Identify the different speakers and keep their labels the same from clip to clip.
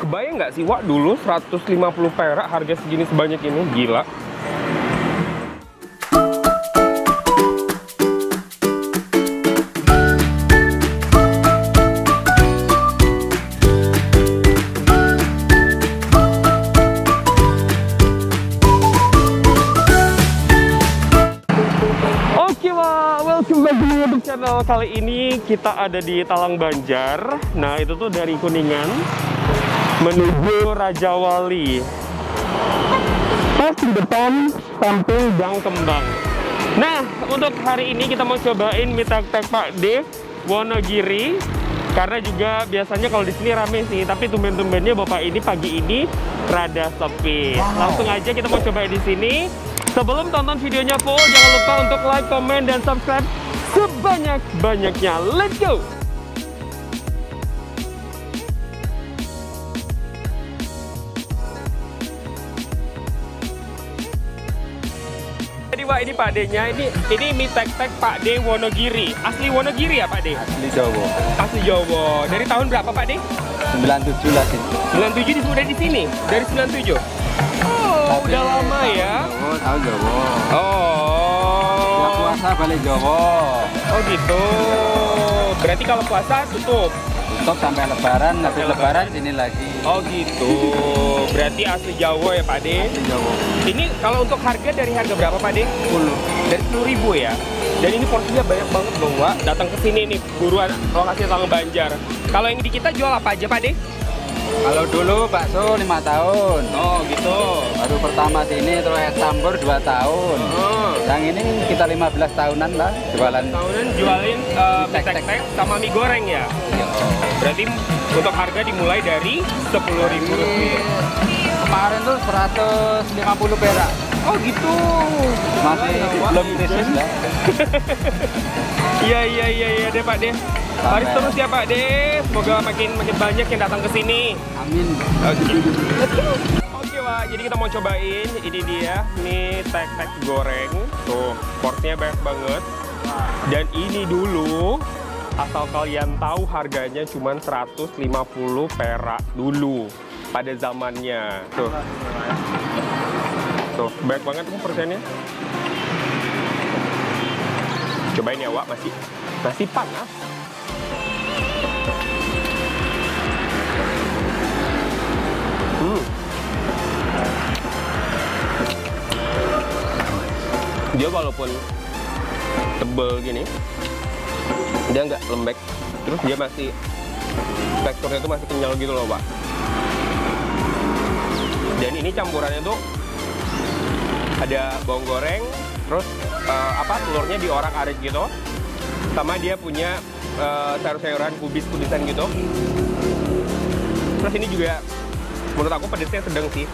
Speaker 1: Kebayang nggak sih, Wak, dulu 150 perak harga segini sebanyak ini? Gila. Oke, Wak, welcome back to YouTube channel. Kali ini kita ada di Talang Banjar. Nah, itu tuh dari Kuningan menuju Raja Wali. Pas di depan samping Gang Kembang. Nah, untuk hari ini kita mau cobain mie tek-tek Pak D Wonogiri. Karena juga biasanya kalau di sini rame sih, tapi tumben-tumbennya Bapak ini pagi ini rada sepi. Langsung aja kita mau cobain di sini. Sebelum tonton videonya full, jangan lupa untuk like, komen, dan subscribe sebanyak-banyaknya. Let's go! Jadi, Wak, ini Pak D-nya, ini mie tek-tek Pak D Wonogiri. Asli Wonogiri ya, Pak D?
Speaker 2: Asli Jawa.
Speaker 1: Asli Jawa. Dari tahun berapa, Pak D?
Speaker 2: 97 lah sih.
Speaker 1: 97 sudah di sini? Dari 97? Oh, udah lama ya?
Speaker 2: Jawa, tahu Jawa.
Speaker 1: Oh.
Speaker 2: Ya puasa balik Jawa.
Speaker 1: Oh gitu. Berarti kalau puasa tutup?
Speaker 2: Tutup sampai Lebaran, habis Lebaran sini lagi.
Speaker 1: Oh gitu. Berarti asli Jawa ya, Pak De?
Speaker 2: Asli Jawa.
Speaker 1: Ini kalau untuk harga, dari harga berapa, Pak De?
Speaker 2: 10.
Speaker 1: Dari 10.000 ya? Dan ini porsinya banyak banget dong, Wak. Datang ke sini nih, buruan lokasi Talang Banjar. Kalau yang di kita jual apa aja, Pak De?
Speaker 2: Kalau dulu bakso 5 tahun.
Speaker 1: Oh gitu.
Speaker 2: Baru pertama sini, terus es campur 2 tahun. Yang ini kita 15 tahunan lah jualan.
Speaker 1: Tahunan jualin mie tek-tek sama mie goreng ya? Berarti untuk harga dimulai dari 10.000 rupiah.
Speaker 2: Kemarin tuh 150 perak.
Speaker 1: Oh gitu.
Speaker 2: Masih belum krisis lah.
Speaker 1: Iya deh, Pak De. Laris terus ya, Pak De. Semoga makin banyak yang datang ke sini.
Speaker 2: Amin.
Speaker 1: Oke, Wak. Jadi kita mau cobain. Ini dia mie tek-tek goreng. Tuh, porsinya banyak banget. Dan ini dulu, asal kalian tahu, harganya cuma 150 perak dulu pada zamannya. Tuh. Tuh, banyak banget tuh persennya. Cobain ya, Wak, masih panas. Dia walaupun tebel gini, dia nggak lembek, terus dia masih teksturnya tuh masih kenyal gitu loh, Pak. Dan ini campurannya tuh ada bawang goreng, terus telurnya diorak-arik gitu, sama dia punya sayur-sayuran kubis-kubisan gitu. Terus ini juga menurut aku pedesnya sedang sih.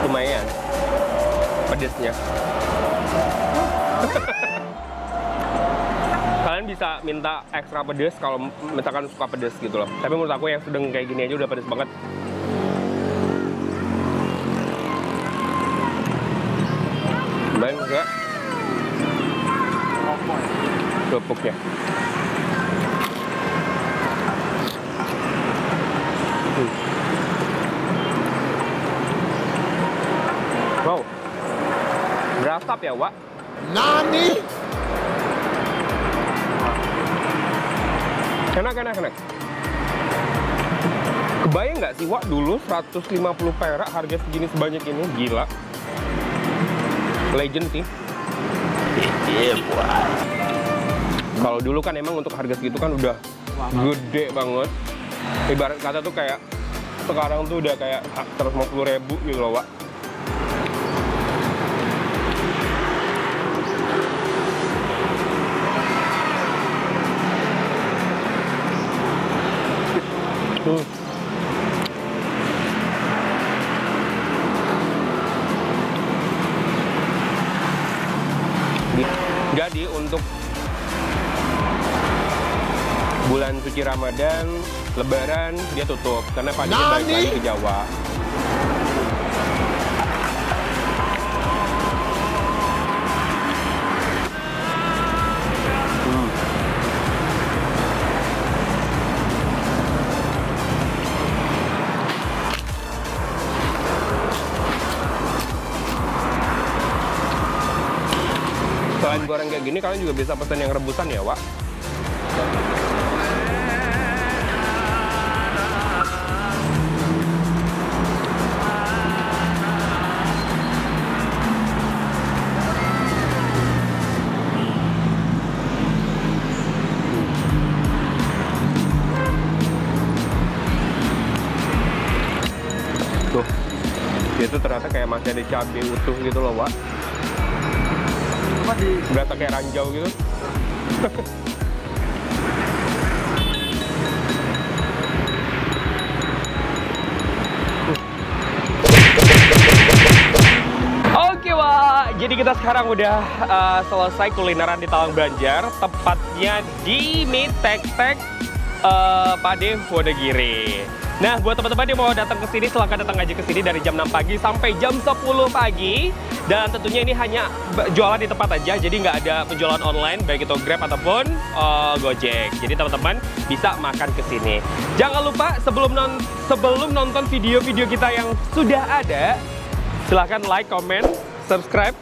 Speaker 1: Lumayan pedesnya. Kalian bisa minta ekstra pedes kalau misalkan suka pedes gitu loh. Tapi menurut aku yang sedang kayak gini aja udah pedes banget. Lumayan enggak? Kerupuknya. Wow, berasap ya, Wak?
Speaker 3: Nani?
Speaker 1: Enak. Kebayang nggak sih, Wak, dulu 150 perak harga segini sebanyak ini? Gila. Legend sih.
Speaker 3: Iya, buat.
Speaker 1: Kalau dulu kan emang untuk harga segitu kan udah gede banget. Ibarat kata tuh kayak sekarang tuh udah kayak 150.000 gitu loh, Wak. Jadi untuk bulan suci Ramadan, Lebaran dia tutup karena Pak D balik lagi ke Jawa. Selain goreng kayak gini, kalian juga bisa pesan yang rebusan ya, Wak? Tuh, itu ternyata kayak masih ada cabai utuh gitu loh, Wak. Berasa kayak ranjau gitu. Oke, Wak. Jadi kita sekarang udah selesai kulineran di Talang Banjar, tepatnya di Mie Tek Tek Pade Wonogiri. Nah, buat teman-teman yang mau datang ke sini, silahkan datang aja ke sini dari jam 6 pagi sampai jam 10 pagi. Dan tentunya ini hanya jualan di tempat aja, jadi nggak ada penjualan online, baik itu Grab ataupun Gojek. Jadi teman-teman bisa makan ke sini. Jangan lupa sebelum nonton video-video kita yang sudah ada, silahkan like, comment, subscribe,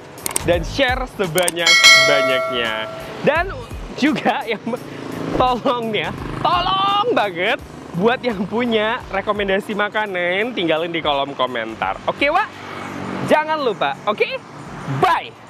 Speaker 1: dan share sebanyak-banyaknya. Dan juga yang tolong banget, buat yang punya rekomendasi makanan, tinggalin di kolom komentar. Oke, Wak? Jangan lupa, oke? Bye!